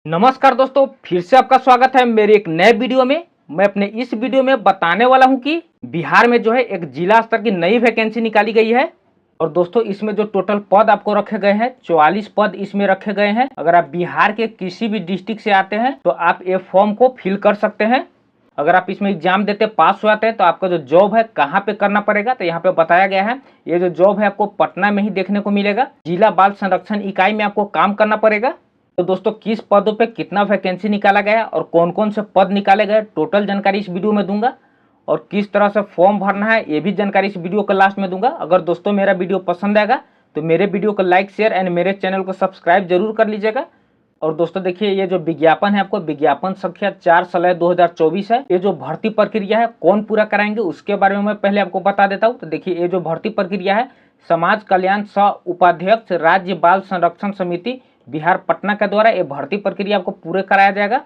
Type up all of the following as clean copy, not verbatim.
नमस्कार दोस्तों, फिर से आपका स्वागत है मेरे एक नए वीडियो में। मैं अपने इस वीडियो में बताने वाला हूं कि बिहार में जो है एक जिला स्तर की नई वैकेंसी निकाली गई है। और दोस्तों इसमें जो टोटल पद आपको रखे गए हैं 44 पद इसमें रखे गए हैं। अगर आप बिहार के किसी भी डिस्ट्रिक्ट से आते हैं तो आप ये फॉर्म को फिल कर सकते हैं। अगर आप इसमें एग्जाम देते पास हो जाते हैं तो आपका जो जॉब है कहाँ पे करना पड़ेगा, तो यहाँ पे बताया गया है। ये जो जॉब है आपको पटना में ही देखने को मिलेगा। जिला बाल संरक्षण इकाई में आपको काम करना पड़ेगा। तो दोस्तों किस पदों पे कितना वैकेंसी निकाला गया और कौन कौन से पद निकाले गए, टोटल जानकारी इस वीडियो में दूंगा। और किस तरह से फॉर्म भरना है ये भी जानकारी इस वीडियो के लास्ट में दूंगा। अगर दोस्तों मेरा वीडियो पसंद आएगा तो मेरे वीडियो को लाइक शेयर एंड मेरे चैनल को सब्सक्राइब जरूर कर लीजिएगा। और दोस्तों देखिए ये जो विज्ञापन है आपको विज्ञापन संख्या 4/2024 है। ये जो भर्ती प्रक्रिया है कौन पूरा कराएंगे उसके बारे में मैं पहले आपको बता देता हूँ। तो देखिए ये जो भर्ती प्रक्रिया है समाज कल्याण सह उपाध्यक्ष राज्य बाल संरक्षण समिति बिहार पटना के द्वारा ये भर्ती प्रक्रिया आपको पूरे कराया जाएगा।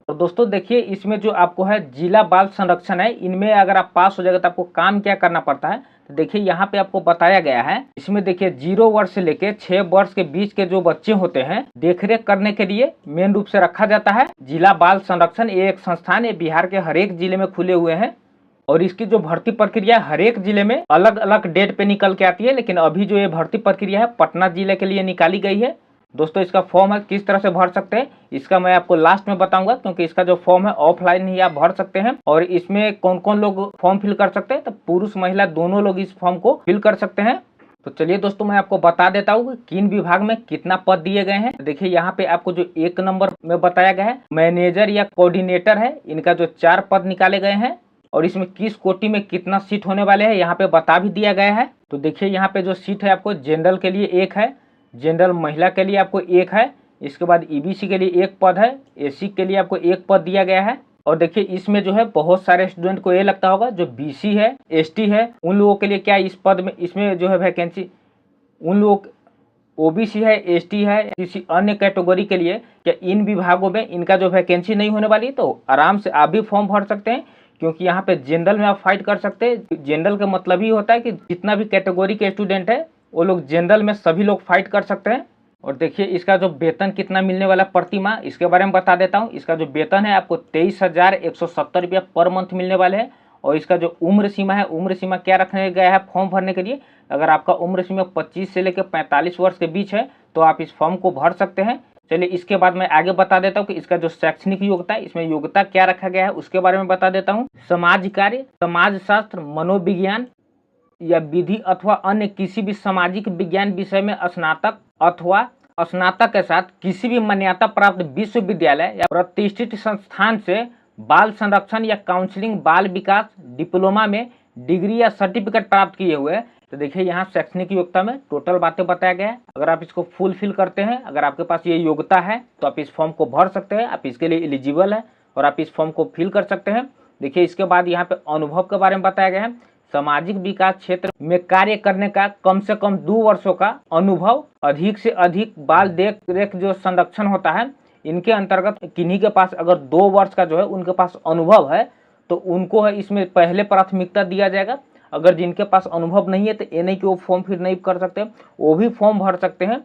और दोस्तों देखिए इसमें जो आपको है जिला बाल संरक्षण है, इनमें अगर आप पास हो जाएगा तो आपको काम क्या करना पड़ता है। तो देखिए यहाँ पे आपको बताया गया है, इसमें देखिए 0 वर्ष से लेके 6 वर्ष के बीच के जो बच्चे होते हैं देखरेख करने के लिए मेन रूप से रखा जाता है। जिला बाल संरक्षण ये एक संस्थान है, बिहार के हर एक जिले में खुले हुए हैं। और इसकी जो भर्ती प्रक्रिया हर एक जिले में अलग अलग डेट पे निकल के आती है, लेकिन अभी जो ये भर्ती प्रक्रिया है पटना जिले के लिए निकाली गई है। दोस्तों इसका फॉर्म है किस तरह से भर सकते हैं इसका मैं आपको लास्ट में बताऊंगा, क्योंकि इसका जो फॉर्म है ऑफलाइन ही आप भर सकते हैं। और इसमें कौन कौन लोग फॉर्म फिल कर सकते हैं, तो पुरुष महिला दोनों लोग इस फॉर्म को फिल कर सकते हैं। तो चलिए दोस्तों मैं आपको बता देता हूँ किन विभाग में कितना पद दिए गए हैं। देखिए यहाँ पे आपको जो 1 नंबर में बताया गया है मैनेजर या कोऑर्डिनेटर है, इनका जो 4 पद निकाले गए हैं। और इसमें किस कोटि में कितना सीट होने वाले हैं यहाँ पे बता भी दिया गया है। तो देखिए यहाँ पे जो सीट है आपको जनरल के लिए 1 है, जनरल महिला के लिए आपको 1 है, इसके बाद ईबीसी के लिए 1 पद है, एससी के लिए आपको 1 पद दिया गया है। और देखिए इसमें जो है बहुत सारे स्टूडेंट को ये लगता होगा जो बीसी है एसटी है उन लोगों के लिए क्या इस पद में इसमें जो है वैकेंसी, उन लोग ओबीसी है एसटी है किसी अन्य कैटेगरी के लिए क्या इन विभागों में इनका जो वैकेंसी नहीं होने वाली, तो आराम से आप भी फॉर्म भर सकते हैं। क्योंकि यहाँ पे जनरल में आप फाइट कर सकते हैं। जनरल का मतलब ही होता है कि जितना भी कैटेगरी के स्टूडेंट है वो लोग जनरल में सभी लोग फाइट कर सकते हैं। और देखिए इसका जो वेतन कितना मिलने वाला प्रति माह इसके बारे में बता देता हूँ। इसका जो वेतन है आपको 23,170 रुपया पर मंथ मिलने वाले हैं। और इसका जो उम्र सीमा है, उम्र सीमा क्या रखने गया है फॉर्म भरने के लिए, अगर आपका उम्र सीमा 25 से लेकर 45 वर्ष के बीच है तो आप इस फॉर्म को भर सकते हैं। चलिए इसके बाद मैं आगे बता देता हूँ कि इसका जो शैक्षणिक योग्यता है इसमें योग्यता क्या रखा गया है उसके बारे में बता देता हूँ। समाज कार्य, समाज शास्त्र, मनोविज्ञान या विधि अथवा अन्य किसी भी सामाजिक विज्ञान विषय में स्नातक अथवा स्नातक के साथ किसी भी मान्यता प्राप्त विश्वविद्यालय या प्रतिष्ठित संस्थान से बाल संरक्षण या काउंसलिंग बाल विकास डिप्लोमा में डिग्री या सर्टिफिकेट प्राप्त किए हुए। तो देखिए यहाँ शैक्षणिक योग्यता में टोटल बातें बताया गया है। अगर आप इसको फुलफिल करते हैं, अगर आपके पास ये योग्यता है तो आप इस फॉर्म को भर सकते हैं, आप इसके लिए एलिजिबल है और आप इस फॉर्म को फिल कर सकते हैं। देखिए इसके बाद यहाँ पे अनुभव के बारे में बताया गया है। सामाजिक विकास क्षेत्र में कार्य करने का कम से कम 2 वर्षों का अनुभव, अधिक से अधिक बाल देख रेख जो संरक्षण होता है इनके अंतर्गत किन्हीं के पास अगर 2 वर्ष का जो है उनके पास अनुभव है तो उनको है इसमें पहले प्राथमिकता दिया जाएगा। अगर जिनके पास अनुभव नहीं है तो ये नहीं कि वो फॉर्म फिर नहीं कर सकते, वो भी फॉर्म भर सकते हैं।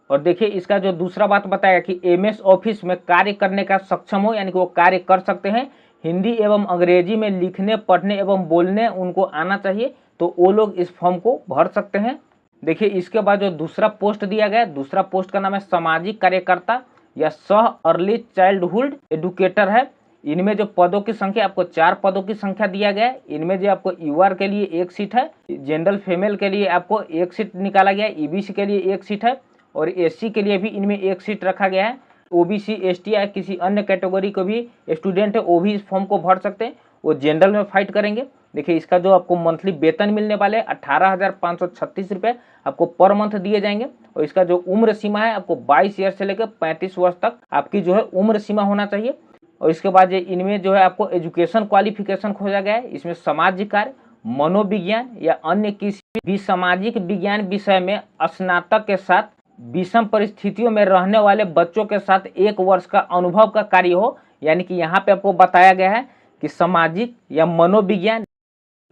और देखिए इसका जो दूसरा बात बताया कि एमएस ऑफिस में कार्य करने का सक्षम हो, यानी कि वो कार्य कर सकते हैं। हिंदी एवं अंग्रेजी में लिखने पढ़ने एवं बोलने उनको आना चाहिए, तो वो लोग इस फॉर्म को भर सकते हैं। देखिए इसके बाद जो दूसरा पोस्ट दिया गया, दूसरा पोस्ट का नाम है सामाजिक कार्यकर्ता या सह अर्ली चाइल्डहुड एडुकेटर है। इनमें जो पदों की संख्या आपको 4 पदों की संख्या दिया गया है। इनमें जो आपको यूआर के लिए 1 सीट है, जनरल फीमेल के लिए आपको 1 सीट निकाला गया है, ईबीसी के लिए 1 सीट है और एससी के लिए भी इनमें 1 सीट रखा गया है। ओबीसी एसटी या किसी अन्य कैटेगरी को भी स्टूडेंट है वो भी इस फॉर्म को भर सकते हैं, वो जनरल में फाइट करेंगे। देखिए इसका जो आपको मंथली वेतन मिलने वाले 18,536 रुपये आपको पर मंथ दिए जाएंगे। और इसका जो उम्र सीमा है आपको 22 ईयर से लेकर 35 वर्ष तक आपकी जो है उम्र सीमा होना चाहिए। और इसके बाद इनमें जो है आपको एजुकेशन क्वालिफिकेशन खोजा गया है। इसमें सामाजिक कार्य, मनोविज्ञान या अन्य किसी भी सामाजिक विज्ञान विषय में स्नातक के साथ विषम परिस्थितियों में रहने वाले बच्चों के साथ 1 वर्ष का अनुभव का कार्य हो। यानी कि यहाँ पे आपको बताया गया है कि सामाजिक या मनोविज्ञान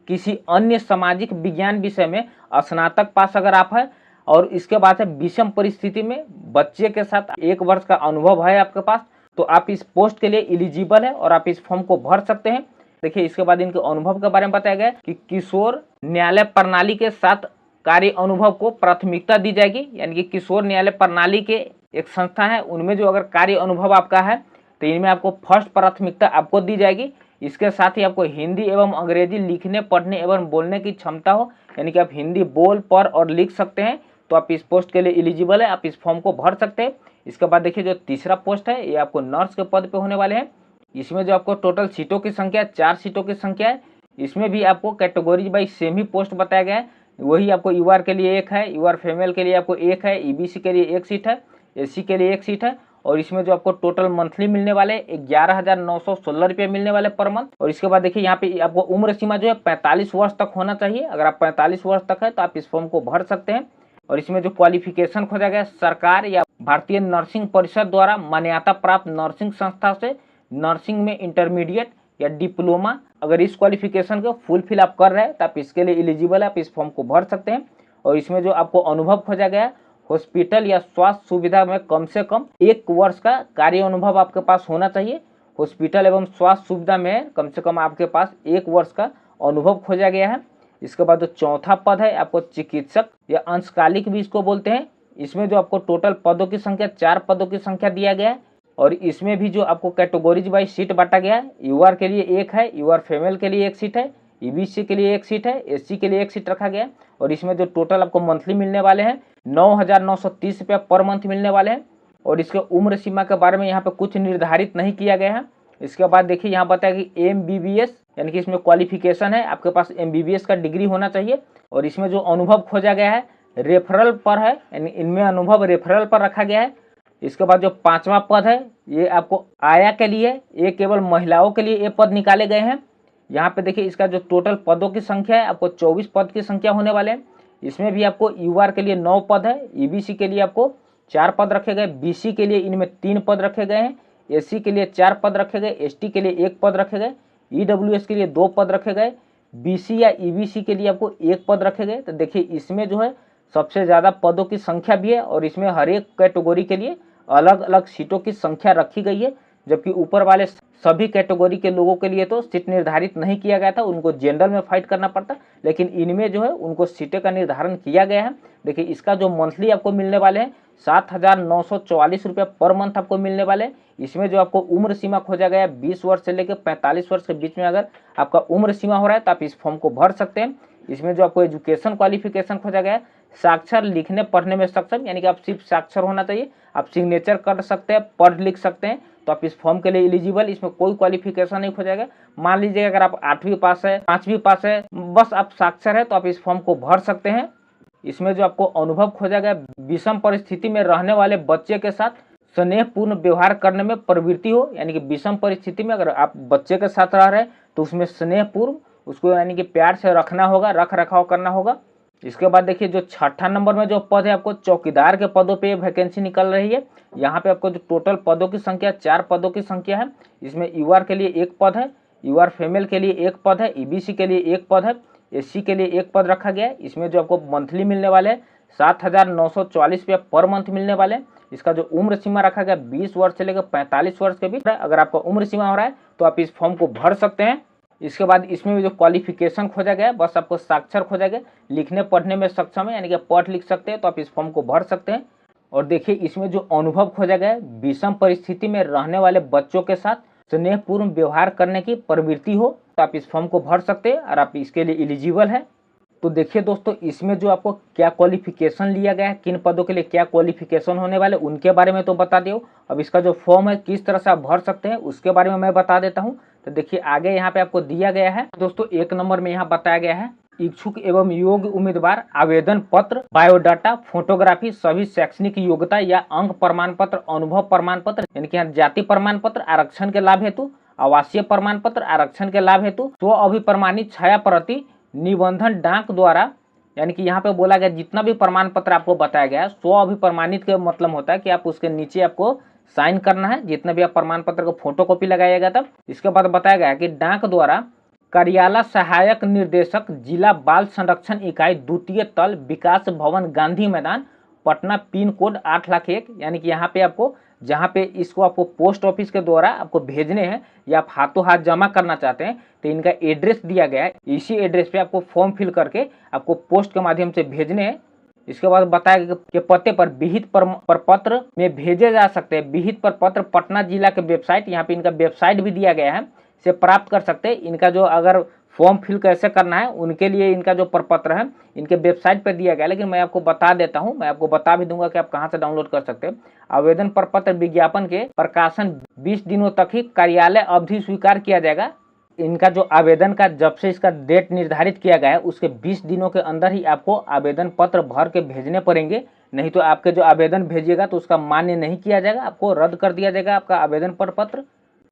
किसी अन्य सामाजिक विज्ञान विषय में स्नातक पास अगर आप है और इसके बाद है विषम परिस्थिति में बच्चे के साथ 1 वर्ष का अनुभव है आपके पास, तो आप इस पोस्ट के लिए एलिजिबल है और आप इस फॉर्म को भर सकते हैं। देखिए इसके बाद इनके अनुभव के बारे में बताया गया कि किशोर न्यायालय प्रणाली के साथ कार्य अनुभव को प्राथमिकता दी जाएगी। यानी कि किशोर न्यायालय प्रणाली के एक संस्था है, उनमें जो अगर कार्य अनुभव आपका है तो इनमें आपको फर्स्ट प्राथमिकता आपको दी जाएगी। इसके साथ ही आपको हिंदी एवं अंग्रेजी लिखने पढ़ने एवं बोलने की क्षमता हो, यानी कि आप हिंदी बोल पढ़ और लिख सकते हैं, तो आप इस पोस्ट के लिए एलिजिबल है, आप इस फॉर्म को भर सकते हैं। इसके बाद देखिए जो तीसरा पोस्ट है ये आपको नर्स के पद पे होने वाले हैं। इसमें जो आपको टोटल सीटों की संख्या 4 सीटों की संख्या है। इसमें भी आपको categories by same he post बताया गया है। वही आपको यूआर के लिए 1 है, यूआर फीमेल के लिए आपको 1 है, ईबीसी के लिए 1 सीट है, एससी के लिए 1 सीट है। और इसमें जो आपको टोटल मंथली मिलने वाले 11,916 रुपये मिलने वाले पर मंथ। और इसके बाद देखिए यहाँ पे आपको उम्र सीमा जो है 45 वर्ष तक होना चाहिए। अगर आप 45 वर्ष तक है तो आप इस फॉर्म को भर सकते हैं। और इसमें जो क्वालिफिकेशन खोजा गया, सरकार या भारतीय नर्सिंग परिषद द्वारा मान्यता प्राप्त नर्सिंग संस्था से नर्सिंग में इंटरमीडिएट या डिप्लोमा, अगर इस क्वालिफिकेशन को फुलफिल आप कर रहे हैं तो आप इसके लिए एलिजिबल है, आप इस फॉर्म को भर सकते हैं। और इसमें जो आपको अनुभव खोजा गया, हॉस्पिटल या स्वास्थ्य सुविधा में कम से कम 1 वर्ष का कार्य अनुभव आपके पास होना चाहिए। हॉस्पिटल एवं स्वास्थ्य सुविधा में कम से कम आपके पास 1 वर्ष का अनुभव खोजा गया है। इसके बाद जो चौथा पद है आपको चिकित्सक या अंशकालिक भी इसको बोलते हैं। इसमें जो आपको टोटल पदों की संख्या 4 पदों की संख्या दिया गया है। और इसमें भी जो आपको कैटेगरीज बाई सीट बांटा गया है, यूआर के लिए 1 है, यूआर फीमेल के लिए 1 सीट है, ईबीसी के लिए 1 सीट है, एससी के लिए 1 सीट रखा गया है। और इसमें जो टोटल आपको मंथली मिलने वाले हैं 9,930 रुपये पर मंथ मिलने वाले हैं। और इसके उम्र सीमा के बारे में यहाँ पे कुछ निर्धारित नहीं किया गया है। इसके बाद देखिए यहाँ बताया कि एमबीबीएस, यानी कि इसमें क्वालिफिकेशन है, आपके पास एमबीबीएस का डिग्री होना चाहिए। और इसमें जो अनुभव खोजा गया है रेफरल पर है, यानी इनमें अनुभव रेफरल पर रखा गया है। इसके बाद जो 5वां पद है ये आपको आया के लिए, ये केवल महिलाओं के लिए ये पद निकाले गए हैं। यहाँ पे देखिए इसका जो टोटल पदों की संख्या है आपको 24 पद की संख्या होने वाले हैं। इसमें भी आपको यूआर के लिए 9 पद है, ईबीसी के लिए आपको 4 पद रखे गए, बीसी के लिए इनमें 3 पद रखे गए हैं, एससी के लिए 4 पद रखे गए, एसटी के लिए 1 पद रखे गए, ईडब्ल्यूएस के लिए 2 पद रखे गए, बीसी या ईबीसी के लिए आपको 1 पद रखे गए। तो देखिए इसमें जो है सबसे ज़्यादा पदों की संख्या भी है और इसमें हर एक कैटेगरी के लिए अलग अलग सीटों की संख्या रखी गई है। जबकि ऊपर वाले सभी कैटेगरी के लोगों के लिए तो सीट निर्धारित नहीं किया गया था, उनको जनरल में फाइट करना पड़ता, लेकिन इनमें जो है उनको सीटें का निर्धारण किया गया है। देखिए इसका जो मंथली आपको मिलने वाले हैं 7,944 रुपये पर मंथ आपको मिलने वाले हैं। इसमें जो आपको उम्र सीमा खोजा गया है 20 वर्ष से लेकर 45 वर्ष के बीच में अगर आपका उम्र सीमा हो रहा है तो आप इस फॉर्म को भर सकते हैं। इसमें जो आपको एजुकेशन क्वालिफिकेशन खोजा गया है, साक्षर लिखने पढ़ने में सक्षम, यानी कि आप सिर्फ साक्षर होना चाहिए, आप सिग्नेचर कर सकते हैं, पढ़ लिख सकते हैं, तो आप इस फॉर्म के लिए एलिजिबल। इसमें कोई क्वालिफिकेशन नहीं खोजा गया। मान लीजिए अगर आप 8वीं पास है, 5वीं पास है, बस आप साक्षर है तो आप इस फॉर्म को भर सकते हैं। इसमें जो आपको अनुभव खोजा गया, विषम परिस्थिति में रहने वाले बच्चे के साथ स्नेहपूर्ण व्यवहार करने में प्रवृत्ति हो, यानी कि विषम परिस्थिति में अगर आप बच्चे के साथ रह रहे हैं तो उसमें स्नेहपूर्ण उसको यानी कि प्यार से रखना होगा, रख रखाव करना होगा। इसके बाद देखिए जो 6ठा नंबर में जो पद है आपको चौकीदार के पदों पे वैकेंसी निकल रही है। यहाँ पे आपको जो टोटल पदों की संख्या 4 पदों की संख्या है। इसमें यूआर के लिए 1 पद है, यूआर फीमेल के लिए 1 पद है, ईबीसी के लिए 1 पद है, एससी के लिए 1 पद रखा गया है। इसमें जो आपको मंथली मिलने वाले 7,944 रुपये पर मंथ मिलने वाले। इसका जो उम्र सीमा रखा गया 20 वर्ष से लेकर 45 वर्ष के बीच। अगर आपका उम्र सीमा हो रहा है तो आप इस फॉर्म को भर सकते हैं। इसके बाद इसमें भी जो क्वालिफिकेशन खोजा गया है, बस आपको साक्षर खोजा गया, लिखने पढ़ने में सक्षम है, यानी कि पढ़ लिख सकते हैं तो आप इस फॉर्म को भर सकते हैं। और देखिए इसमें जो अनुभव खोजा गया है, विषम परिस्थिति में रहने वाले बच्चों के साथ स्नेहपूर्ण व्यवहार करने की प्रवृत्ति हो तो आप इस फॉर्म को भर सकते हैं और आप इसके लिए एलिजिबल है। तो देखिए दोस्तों, इसमें जो आपको क्या क्वालिफिकेशन लिया गया है, किन पदों के लिए क्या क्वालिफिकेशन होने वाले उनके बारे में तो बता दियो। अब इसका जो फॉर्म है किस तरह से आप भर सकते हैं उसके बारे में मैं बता देता हूँ। तो देखिए आगे यहाँ पे आपको दिया गया है दोस्तों, 1 नंबर में यहाँ बताया गया है, इच्छुक एवं योग्य उम्मीदवार आवेदन पत्र, बायोडाटा, फोटोग्राफी, सभी शैक्षणिक योग्यता या अंक प्रमाण पत्र, अनुभव प्रमाण पत्र, यानी कि यहाँ जाति प्रमाण पत्र आरक्षण के लाभ हेतु, आवासीय प्रमाण पत्र आरक्षण के लाभ हेतु, स्व अभिप्रमाणित छाया प्रति, निबंधन डाक द्वारा, यानी कि यहाँ पे बोला गया जितना भी प्रमाण पत्र आपको बताया गया है, स्व अभिप्रमाणित का मतलब होता है कि आप उसके नीचे आपको साइन करना है, जितना भी आप प्रमाण पत्र को फोटो कॉपी लगाइएगा तब। इसके बाद बताया गया कि डाक द्वारा कार्यालय सहायक निर्देशक जिला बाल संरक्षण इकाई 2य तल विकास भवन गांधी मैदान पटना पिन कोड 8,01,000, यानी कि यहाँ पे आपको जहाँ पे इसको आपको पोस्ट ऑफिस के द्वारा आपको भेजने हैं या आप हाथों हाथ जमा करना चाहते हैं तो इनका एड्रेस दिया गया है। इसी एड्रेस पे आपको फॉर्म फिल करके आपको पोस्ट के माध्यम से भेजने हैं। इसके बाद बताया गया कि पते पर विहित प्रपत्र में भेजे जा सकते हैं। विहित प्रपत्र पटना जिला के वेबसाइट, यहाँ पे इनका वेबसाइट भी दिया गया है, से प्राप्त कर सकते हैं। इनका जो अगर फॉर्म फिल कैसे करना है उनके लिए इनका जो प्रपत्र है इनके वेबसाइट पर दिया गया है, लेकिन मैं आपको बता देता हूं, मैं आपको बता भी दूंगा कि आप कहां से डाउनलोड कर सकते हैं। आवेदन प्रपत्र विज्ञापन के प्रकाशन 20 दिनों तक ही कार्यालय अवधि स्वीकार किया जाएगा। इनका जो आवेदन का जब से इसका डेट निर्धारित किया गया है उसके 20 दिनों के अंदर ही आपको आवेदन पत्र भर के भेजने पड़ेंगे, नहीं तो आपके जो आवेदन भेजिएगा तो उसका मान्य नहीं किया जाएगा, आपको रद्द कर दिया जाएगा आपका आवेदन पत्र।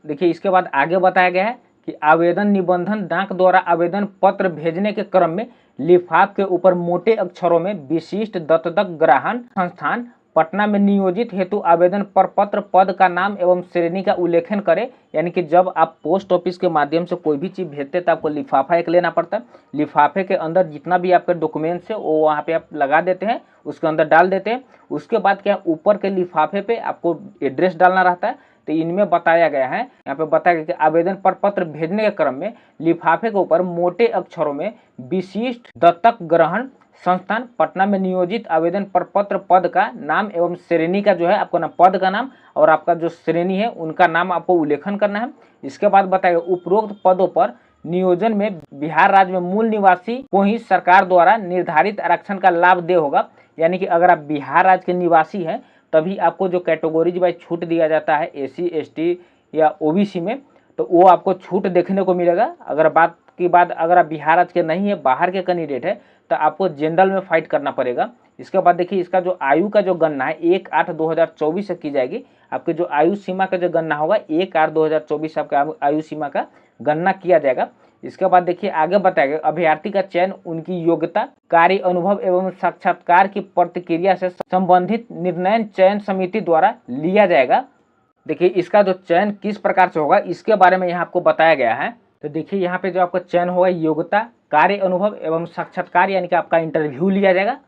देखिए इसके बाद आगे बताया गया है कि आवेदन निबंधन डाक द्वारा आवेदन पत्र भेजने के क्रम में लिफाफ के ऊपर मोटे अक्षरों में विशिष्ट दत्तक ग्रहण संस्थान पटना में नियोजित हेतु आवेदन प्रपत्र पद का नाम एवं श्रेणी का उल्लेखन करें। यानी कि जब आप पोस्ट ऑफिस के माध्यम से कोई भी चीज़ भेजते तो आपको लिफाफा एक लेना पड़ता है। लिफाफे के अंदर जितना भी आपके डॉक्यूमेंट्स है वो वहाँ पे आप लगा देते हैं, उसके अंदर डाल देते हैं। उसके बाद क्या ऊपर के लिफाफे पे आपको एड्रेस डालना रहता है। तो इनमें बताया गया है, यहाँ पे बताया गया कि आवेदन प्रपत्र भेजने के क्रम में लिफाफे के ऊपर मोटे अक्षरों में विशिष्ट दत्तक ग्रहण संस्थान पटना में नियोजित आवेदन प्रपत्र पद का नाम एवं श्रेणी का जो है आपको ना पद का नाम और आपका जो श्रेणी है उनका नाम आपको उल्लेखन करना है। इसके बाद बताया उपरोक्त पदों पर नियोजन में बिहार राज्य में मूल निवासी को ही सरकार द्वारा निर्धारित आरक्षण का लाभ दे होगा। यानी कि अगर आप बिहार राज्य के निवासी हैं तभी आपको जो कैटेगरीज वाइज छूट दिया जाता है एसी एसटी या ओबीसी में, तो वो आपको छूट देखने को मिलेगा। अगर बात की बात अगर आप बिहार राज्य के नहीं है, बाहर के कैंडिडेट है, तो आपको जनरल में फाइट करना पड़ेगा। इसके बाद देखिए इसका जो आयु का जो गणना है 1/8/2024 से की जाएगी। आपके जो आयु सीमा का जो गणना होगा 1/8/2024 से आपका आयु सीमा का गणना किया जाएगा। इसके बाद देखिए आगे बताया गया अभ्यर्थी का चयन उनकी योग्यता, कार्य अनुभव एवं साक्षात्कार की प्रतिक्रिया से संबंधित निर्णय चयन समिति द्वारा लिया जाएगा। देखिए इसका जो चयन किस प्रकार से होगा इसके बारे में यहाँ आपको बताया गया है। तो देखिए यहाँ पे जो आपका चयन होगा योग्यता, कार्य अनुभव एवं साक्षात्कार यानी कि आपका इंटरव्यू लिया जाएगा,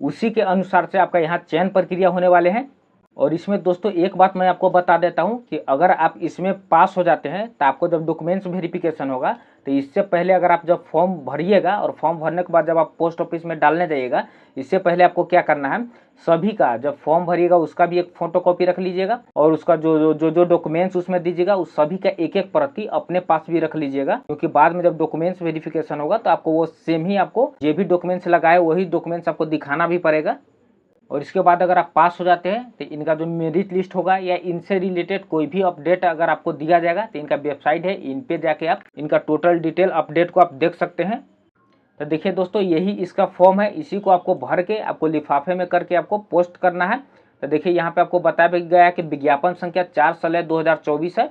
उसी के अनुसार से आपका यहाँ चयन प्रक्रिया होने वाले हैं। और इसमें दोस्तों एक बात मैं आपको बता देता हूँ कि अगर आप इसमें पास हो जाते हैं तो आपको जब डॉक्यूमेंट्स वेरिफिकेशन होगा तो इससे पहले अगर आप जब फॉर्म भरिएगा और फॉर्म भरने के बाद जब आप पोस्ट ऑफिस में डालने जाइएगा इससे पहले आपको क्या करना है, सभी का जब फॉर्म भरिएगा उसका भी एक फोटोकॉपी रख लीजिएगा और उसका जो डॉक्यूमेंट्स उसमें दीजिएगा उस सभी का एक एक प्रति अपने पास भी रख लीजिएगा, क्योंकि बाद में जब डॉक्यूमेंट्स वेरिफिकेशन होगा तो आपको वो सेम ही आपको जो भी डॉक्यूमेंट्स लगाए वही डॉक्यूमेंट्स आपको दिखाना भी पड़ेगा। और इसके बाद अगर आप पास हो जाते हैं तो इनका जो मेरिट लिस्ट होगा या इनसे रिलेटेड कोई भी अपडेट अगर आपको दिया जाएगा तो इनका वेबसाइट है, इन पे जाके आप इनका टोटल डिटेल अपडेट को आप देख सकते हैं। तो देखिए दोस्तों यही इसका फॉर्म है, इसी को आपको भर के आपको लिफाफे में करके आपको पोस्ट करना है। तो देखिए यहाँ पे आपको बताया गया है कि विज्ञापन संख्या 4/2024 है।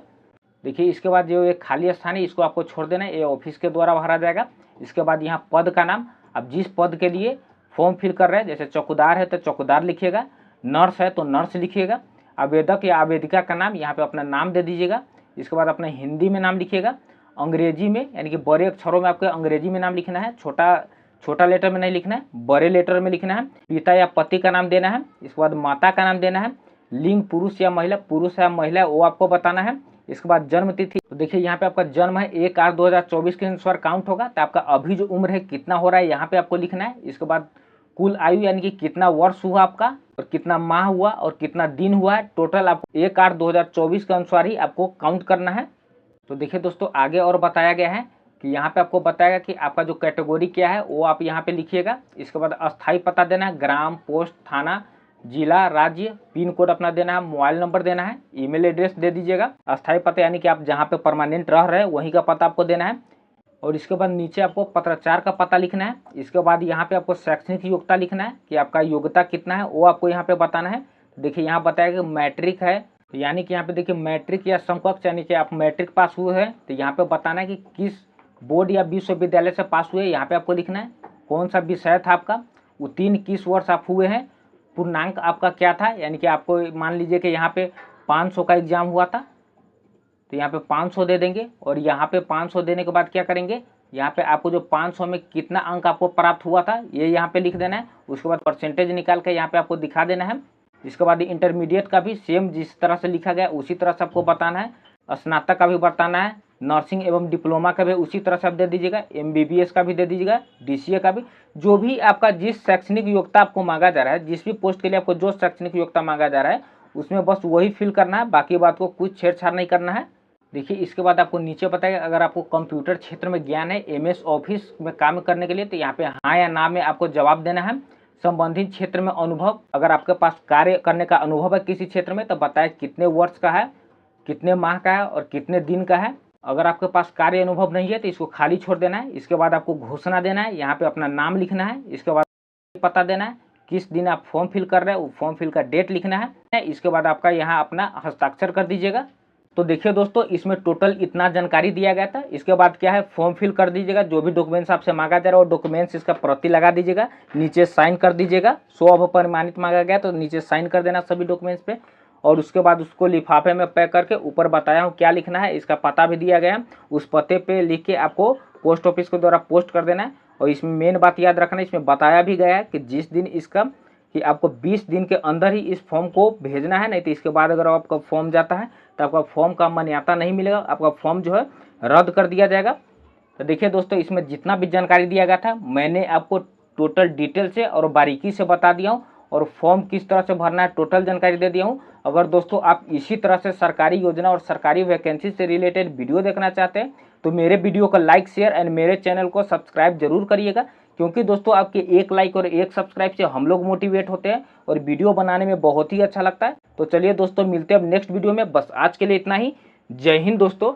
देखिए इसके बाद जो एक खाली स्थान है इसको आपको छोड़ देना है, ये ऑफिस के द्वारा भरा जाएगा। इसके बाद यहाँ पद का नाम, अब जिस पद के लिए फॉर्म फिल कर रहे हैं, जैसे चौकीदार है तो चौकीदार लिखिएगा, नर्स है तो नर्स लिखिएगा, आवेदक या आवेदिका का नाम यहाँ पे अपना नाम दे दीजिएगा। इसके बाद अपना हिंदी में नाम लिखिएगा, अंग्रेजी में यानी कि बड़े अक्षरों में आपको अंग्रेजी में नाम लिखना है, छोटा लेटर में नहीं लिखना है, बड़े लेटर में लिखना है। पिता या पति का नाम देना है। इसके बाद माता का नाम देना है। लिंग पुरुष या महिला वो आपको बताना है। इसके बाद जन्म तिथि, तो देखिए यहाँ पे आपका जन्म है 1/8/2024 के अनुसार काउंट होगा, तो आपका अभी जो उम्र है कितना हो रहा है यहाँ पे आपको लिखना है। इसके बाद कुल आयु यानी कि कितना वर्ष हुआ आपका और कितना माह हुआ और कितना दिन हुआ है, टोटल आपको 1/8/2024 के अनुसार ही आपको काउंट करना है। तो देखिए दोस्तों आगे और बताया गया है कि यहाँ पे आपको बताएगा कि आपका जो कैटेगरी क्या है वो आप यहाँ पे लिखिएगा। इसके बाद अस्थायी पता देना है, ग्राम, पोस्ट, थाना, जिला, राज्य, पिन कोड अपना देना है, मोबाइल नंबर देना है, ईमेल एड्रेस दे दीजिएगा। अस्थायी पता यानी कि आप जहाँ पे परमानेंट रह रहे हैं वहीं का पता आपको देना है। और इसके बाद नीचे आपको पत्राचार का पता लिखना है। इसके बाद यहाँ पे आपको शैक्षणिक योग्यता लिखना है कि आपका योग्यता कितना है वो आपको यहाँ पे बताना है। देखिए यहाँ बताया कि मैट्रिक है, तो यानी कि यहाँ पे देखिए मैट्रिक या समकक्ष यानी कि आप मैट्रिक पास हुए हैं तो यहाँ पे बताना है कि किस बोर्ड या विश्वविद्यालय से पास हुए, यहाँ पे आपको लिखना है। कौन सा विषय था आपका, उत्तीर्ण किस वर्ष आप हुए हैं, पूर्णांक आपका क्या था, यानी कि आपको मान लीजिए कि यहाँ पे 500 का एग्जाम हुआ था तो यहाँ पे 500 दे देंगे। और यहाँ पे 500 देने के बाद क्या करेंगे, यहाँ पे आपको जो 500 में कितना अंक आपको प्राप्त हुआ था ये यहाँ पे लिख देना है। उसके बाद परसेंटेज निकाल के यहाँ पे आपको दिखा देना है। इसके बाद इंटरमीडिएट का भी सेम जिस तरह से लिखा गया उसी तरह से आपको बताना है। स्नातक का भी बताना है, नर्सिंग एवं डिप्लोमा का भी उसी तरह से आप दे दीजिएगा, MBBS का भी दे दीजिएगा, DCA का भी। जो भी आपका जिस शैक्षणिक योग्यता आपको मांगा जा रहा है, जिस भी पोस्ट के लिए आपको जो शैक्षणिक योग्यता मांगा जा रहा है उसमें बस वही फिल करना है, बाकी बात को कुछ छेड़छाड़ नहीं करना है। देखिए इसके बाद आपको नीचे बताएगा अगर आपको कंप्यूटर क्षेत्र में ज्ञान है, MS ऑफिस में काम करने के लिए, तो यहाँ पे हाँ या ना में आपको जवाब देना है। संबंधित क्षेत्र में अनुभव, अगर आपके पास कार्य करने का अनुभव है किसी क्षेत्र में तो बताए कितने वर्ष का है, कितने माह का है और कितने दिन का है। अगर आपके पास कार्य अनुभव नहीं है तो इसको खाली छोड़ देना है। इसके बाद आपको घोषणा देना है, यहाँ पे अपना नाम लिखना है। इसके बाद पता देना है, किस दिन आप फॉर्म फिल कर रहे हैं वो फॉर्म फिल का डेट लिखना है। इसके बाद आपका यहाँ अपना हस्ताक्षर कर दीजिएगा। तो देखिए दोस्तों, इसमें टोटल इतना जानकारी दिया गया था। इसके बाद क्या है, फॉर्म फिल कर दीजिएगा। जो भी डॉक्यूमेंट्स आपसे मांगा जा रहा है वो डॉक्यूमेंट्स इसका प्रति लगा दीजिएगा, नीचे साइन कर दीजिएगा। 100 प्रमाणित मांगा गया तो नीचे साइन कर देना सभी डॉक्यूमेंट्स पे। और उसके बाद उसको लिफाफे में पैक करके ऊपर बताया हूँ क्या लिखना है, इसका पता भी दिया गया है। उस पते पे लिख के आपको पोस्ट ऑफिस के द्वारा पोस्ट कर देना है। और इसमें मेन बात याद रखना है, इसमें बताया भी गया है कि जिस दिन इसका कि आपको 20 दिन के अंदर ही इस फॉर्म को भेजना है, नहीं तो इसके बाद अगर आपका फॉर्म जाता है तो आपका फॉर्म का मान्यता नहीं मिलेगा, आपका फॉर्म जो है रद्द कर दिया जाएगा। तो देखिए दोस्तों, इसमें जितना भी जानकारी दिया गया था मैंने आपको टोटल डिटेल से और बारीकी से बता दिया हूँ। और फॉर्म किस तरह से भरना है टोटल जानकारी दे दिया हूँ। अगर दोस्तों आप इसी तरह से सरकारी योजना और सरकारी वैकेंसी से रिलेटेड वीडियो देखना चाहते हैं तो मेरे वीडियो को लाइक, शेयर एंड मेरे चैनल को सब्सक्राइब जरूर करिएगा। क्योंकि दोस्तों आपके एक लाइक और एक सब्सक्राइब से हम लोग मोटिवेट होते हैं और वीडियो बनाने में बहुत ही अच्छा लगता है। तो चलिए दोस्तों, मिलते हैं अब नेक्स्ट वीडियो में। बस आज के लिए इतना ही। जय हिंद दोस्तों।